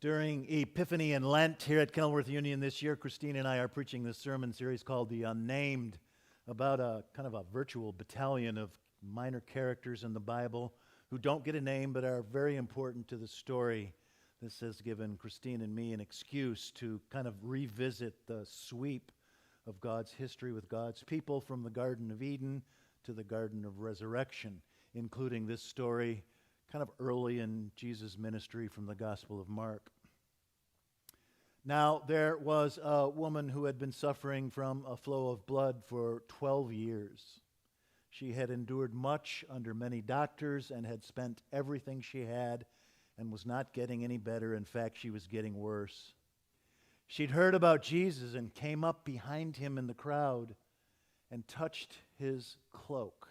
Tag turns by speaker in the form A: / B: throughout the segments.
A: During Epiphany and Lent here at Kenilworth Union this year, Christine and I are preaching this sermon series called The Unnamed, about a kind of a virtual battalion of minor characters in the Bible who don't get a name but are very important to the story. This has given Christine and me an excuse to kind of revisit the sweep of God's history with God's people from the Garden of Eden to the Garden of Resurrection, including this story kind of early in Jesus' ministry from the Gospel of Mark. Now, there was a woman who had been suffering from a flow of blood for 12 years. She had endured much under many doctors and had spent everything she had and was not getting any better. In fact, she was getting worse. She'd heard about Jesus and came up behind him in the crowd and touched his cloak.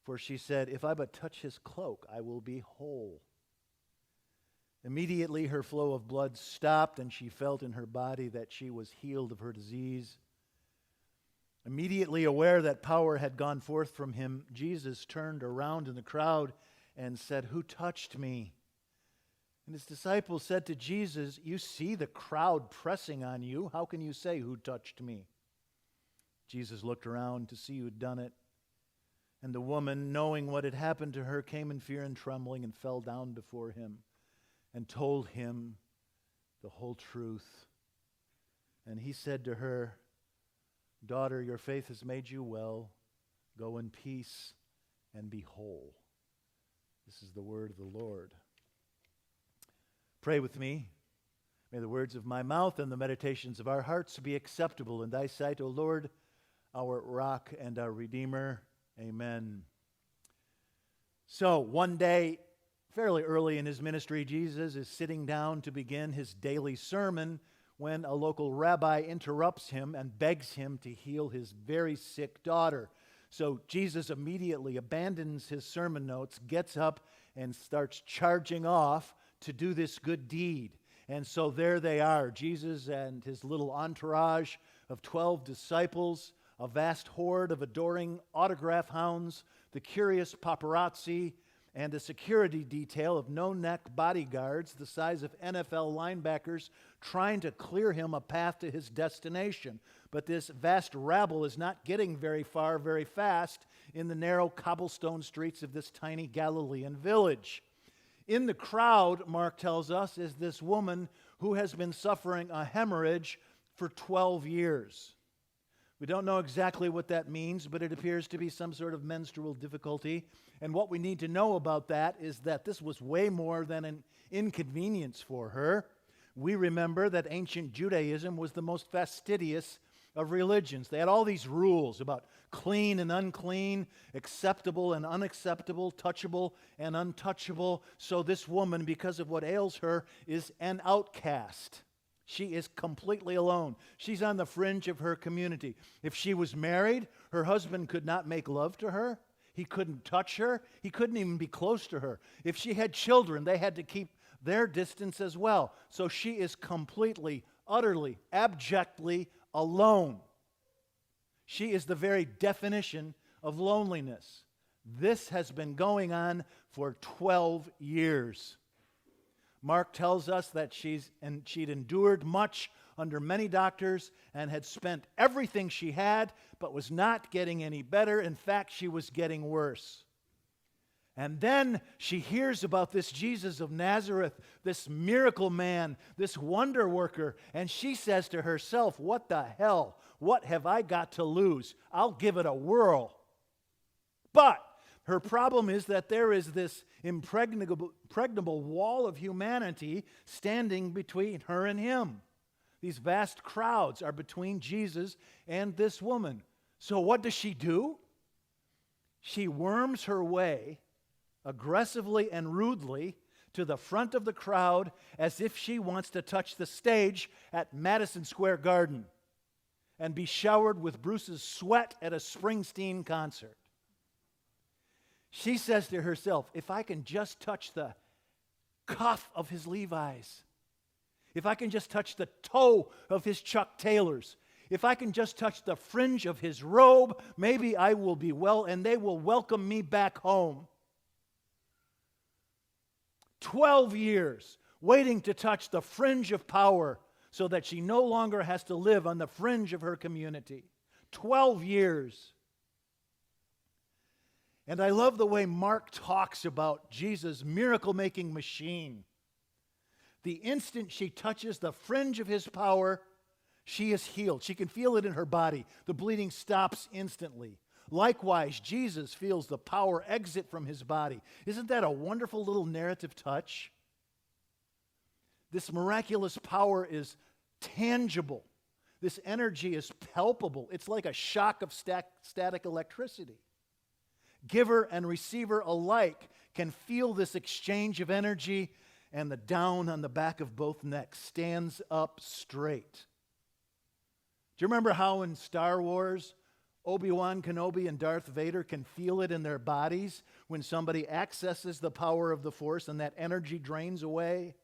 A: For she said, "If I but touch his cloak, I will be whole." Immediately her flow of blood stopped, and she felt in her body that she was healed of her disease. Immediately aware that power had gone forth from him, Jesus turned around in the crowd and said, "Who touched me?" And his disciples said to Jesus, "You see the crowd pressing on you. How can you say, 'Who touched me?'" Jesus looked around to see who had done it. And the woman, knowing what had happened to her, came in fear and trembling and fell down before him and told him the whole truth. And he said to her, "Daughter, your faith has made you well. Go in peace and be whole." This is the word of the Lord. Pray with me. May the words of my mouth and the meditations of our hearts be acceptable in thy sight, O Lord, our rock and our Redeemer. Amen. So, one day, fairly early in his ministry, Jesus is sitting down to begin his daily sermon when a local rabbi interrupts him and begs him to heal his very sick daughter. So Jesus immediately abandons his sermon notes, gets up, and starts charging off to do this good deed. And so there they are, Jesus and his little entourage of 12 disciples, a vast horde of adoring autograph hounds, the curious paparazzi, and a security detail of no-neck bodyguards the size of NFL linebackers trying to clear him a path to his destination. But this vast rabble is not getting very far very fast in the narrow cobblestone streets of this tiny Galilean village. In the crowd, Mark tells us, is this woman who has been suffering a hemorrhage for 12 years. We don't know exactly what that means, but it appears to be some sort of menstrual difficulty. And what we need to know about that is that this was way more than an inconvenience for her. We remember that ancient Judaism was the most fastidious of religions. They had all these rules about clean and unclean, acceptable and unacceptable, touchable and untouchable. So this woman, because of what ails her, is an outcast. She is completely alone. She's on the fringe of her community. If she was married, her husband could not make love to her. He couldn't touch her. He couldn't even be close to her. If she had children, they had to keep their distance as well. So she is completely, utterly, abjectly alone. She is the very definition of loneliness. This has been going on for 12 years. Mark tells us that she'd endured much under many doctors and had spent everything she had, but was not getting any better. In fact, she was getting worse. And then she hears about this Jesus of Nazareth, this miracle man, this wonder worker, and she says to herself, "What the hell? What have I got to lose? I'll give it a whirl." But her problem is that there is this impregnable wall of humanity standing between her and him. These vast crowds are between Jesus and this woman. So what does she do? She worms her way aggressively and rudely to the front of the crowd as if she wants to touch the stage at Madison Square Garden and be showered with Bruce's sweat at a Springsteen concert. She says to herself, "If I can just touch the cuff of his Levi's, if I can just touch the toe of his Chuck Taylors, if I can just touch the fringe of his robe, maybe I will be well and they will welcome me back home." 12 years waiting to touch the fringe of power so that she no longer has to live on the fringe of her community. 12 years. And I love the way Mark talks about Jesus' miracle-making machine. The instant she touches the fringe of his power, she is healed. She can feel it in her body. The bleeding stops instantly. Likewise, Jesus feels the power exit from his body. Isn't that a wonderful little narrative touch? This miraculous power is tangible. This energy is palpable. It's like a shock of static electricity. Giver and receiver alike can feel this exchange of energy, and the down on the back of both necks stands up straight. Do you remember how in Star Wars, Obi-Wan Kenobi and Darth Vader can feel it in their bodies when somebody accesses the power of the Force and that energy drains away?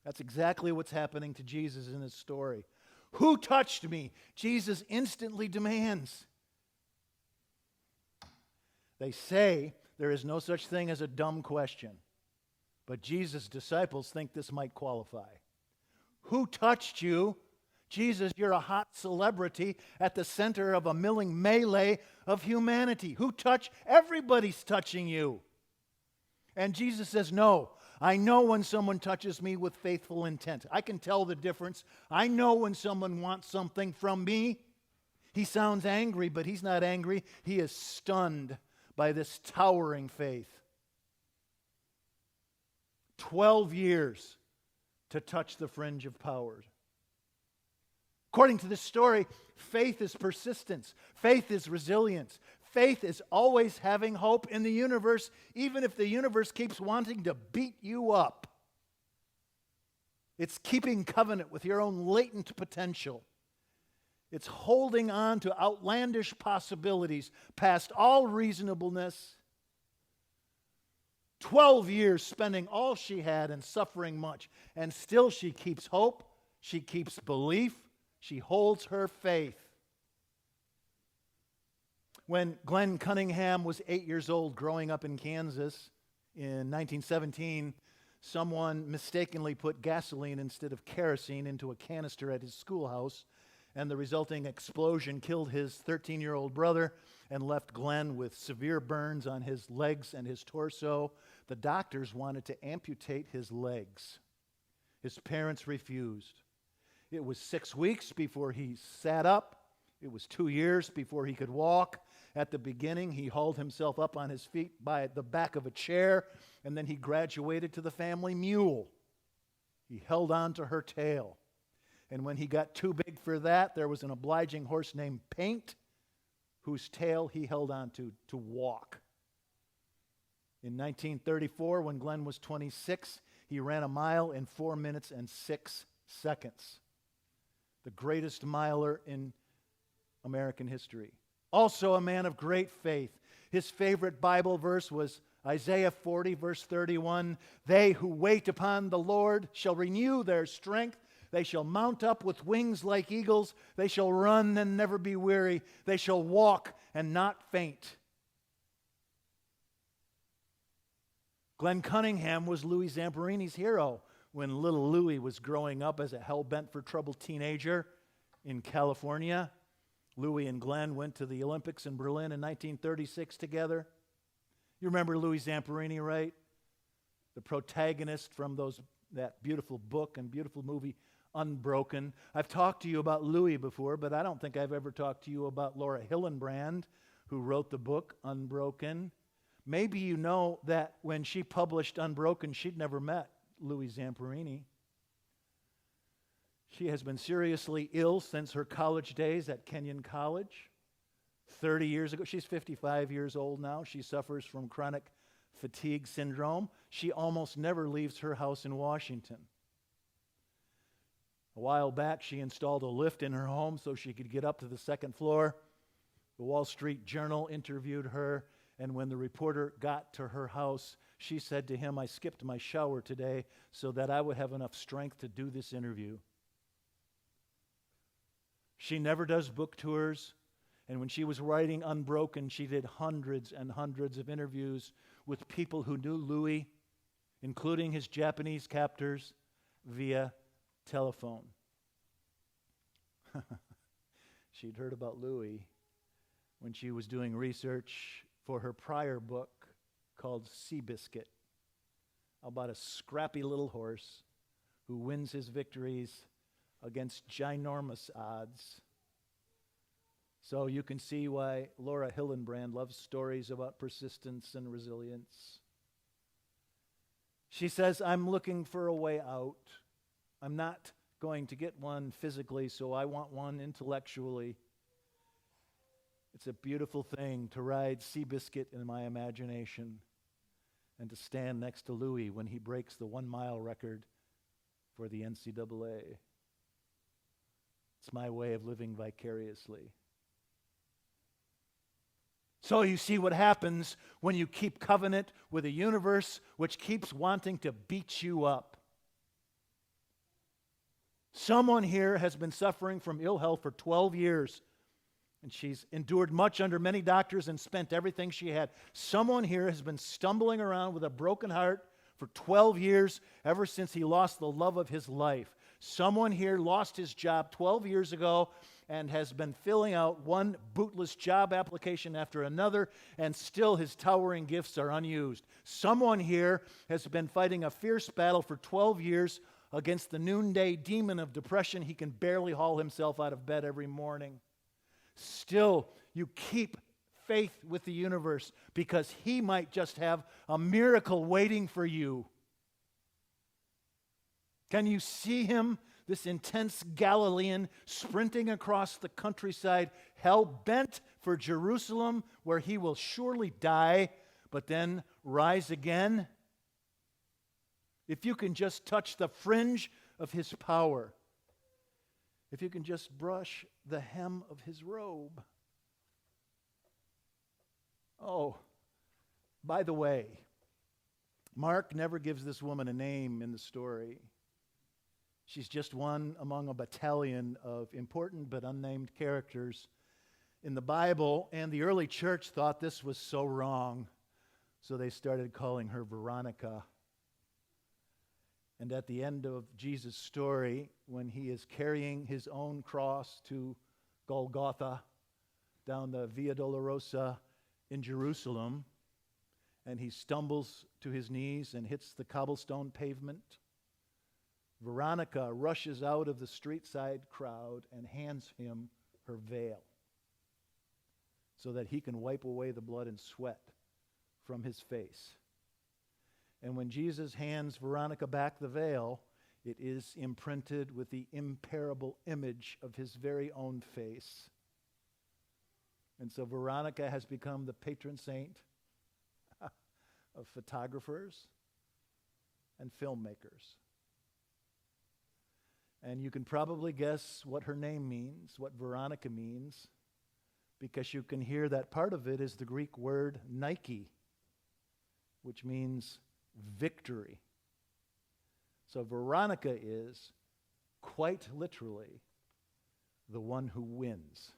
A: That's exactly what's happening to Jesus in his story. Who touched me? Jesus instantly demands. They say there is no such thing as a dumb question, but Jesus' disciples think this might qualify. Who touched you? Jesus, you're a hot celebrity at the center of a milling melee of humanity. Who touched? Everybody's touching you. And Jesus says, no, I know when someone touches me with faithful intent. I can tell the difference. I know when someone wants something from me. He sounds angry, but he's not angry. He is stunned by this towering faith. 12 years to touch the fringe of power. According to this story, faith is persistence. Faith is resilience. Faith is always having hope in the universe, even if the universe keeps wanting to beat you up. It's keeping covenant with your own latent potential. It's holding on to outlandish possibilities past all reasonableness. 12 years spending all she had and suffering much. And still she keeps hope. She keeps belief. She holds her faith. When Glenn Cunningham was 8 years old growing up in Kansas in 1917, someone mistakenly put gasoline instead of kerosene into a canister at his schoolhouse, and the resulting explosion killed his 13-year-old brother and left Glenn with severe burns on his legs and his torso. The doctors wanted to amputate his legs. His parents refused. It was 6 weeks before he sat up. It was 2 years before he could walk. At the beginning, he hauled himself up on his feet by the back of a chair, and then he graduated to the family mule. He held on to her tail. And when he got too big for that, there was an obliging horse named Paint, whose tail he held on to walk. In 1934, when Glenn was 26, he ran a mile in 4 minutes and 6 seconds. The greatest miler in American history. Also a man of great faith. His favorite Bible verse was Isaiah 40, verse 31. They who wait upon the Lord shall renew their strength. They shall mount up with wings like eagles. They shall run and never be weary. They shall walk and not faint. Glenn Cunningham was Louis Zamperini's hero when little Louis was growing up as a hell-bent-for-trouble teenager in California. Louis and Glenn went to the Olympics in Berlin in 1936 together. You remember Louis Zamperini, right? The protagonist from that beautiful book and beautiful movie, Unbroken. I've talked to you about Louis before, but I don't think I've ever talked to you about Laura Hillenbrand, who wrote the book Unbroken. Maybe you know that when she published Unbroken, she'd never met Louis Zamperini. She has been seriously ill since her college days at Kenyon College. 30 years ago, she's 55 years old now. She suffers from chronic fatigue syndrome. She almost never leaves her house in Washington. A while back, she installed a lift in her home so she could get up to the second floor. The Wall Street Journal interviewed her, and when the reporter got to her house, she said to him, I skipped my shower today so that I would have enough strength to do this interview. She never does book tours, and when she was writing Unbroken, she did hundreds and hundreds of interviews with people who knew Louis. including his Japanese captors, via telephone. She'd heard about Louis when she was doing research for her prior book called Seabiscuit, about a scrappy little horse who wins his victories against ginormous odds. So you can see why Laura Hillenbrand loves stories about persistence and resilience. She says, I'm looking for a way out. I'm not going to get one physically, so I want one intellectually. It's a beautiful thing to ride Seabiscuit in my imagination and to stand next to Louis when he breaks the 1-mile record for the NCAA. It's my way of living vicariously. So you see what happens when you keep covenant with a universe which keeps wanting to beat you up. Someone here has been suffering from ill health for 12 years, and she's endured much under many doctors and spent everything she had. Someone here has been stumbling around with a broken heart for 12 years, ever since he lost the love of his life. Someone here lost his job 12 years ago and has been filling out one bootless job application after another, and still his towering gifts are unused. Someone here has been fighting a fierce battle for 12 years against the noonday demon of depression. He can barely haul himself out of bed every morning. Still, you keep faith with the universe because he might just have a miracle waiting for you. Can you see him, this intense Galilean, sprinting across the countryside, hell-bent for Jerusalem, where he will surely die, but then rise again? If you can just touch the fringe of his power, if you can just brush the hem of his robe. Oh, by the way, Mark never gives this woman a name in the story. She's just one among a battalion of important but unnamed characters in the Bible, and the early church thought this was so wrong, so they started calling her Veronica. And at the end of Jesus' story, when he is carrying his own cross to Golgotha, down the Via Dolorosa in Jerusalem, and he stumbles to his knees and hits the cobblestone pavement, Veronica rushes out of the street-side crowd and hands him her veil so that he can wipe away the blood and sweat from his face. And when Jesus hands Veronica back the veil, it is imprinted with the imperishable image of his very own face. And so Veronica has become the patron saint of photographers and filmmakers. And you can probably guess what her name means, what Veronica means, because you can hear that part of it is the Greek word Nike, which means victory. So Veronica is, quite literally, the one who wins.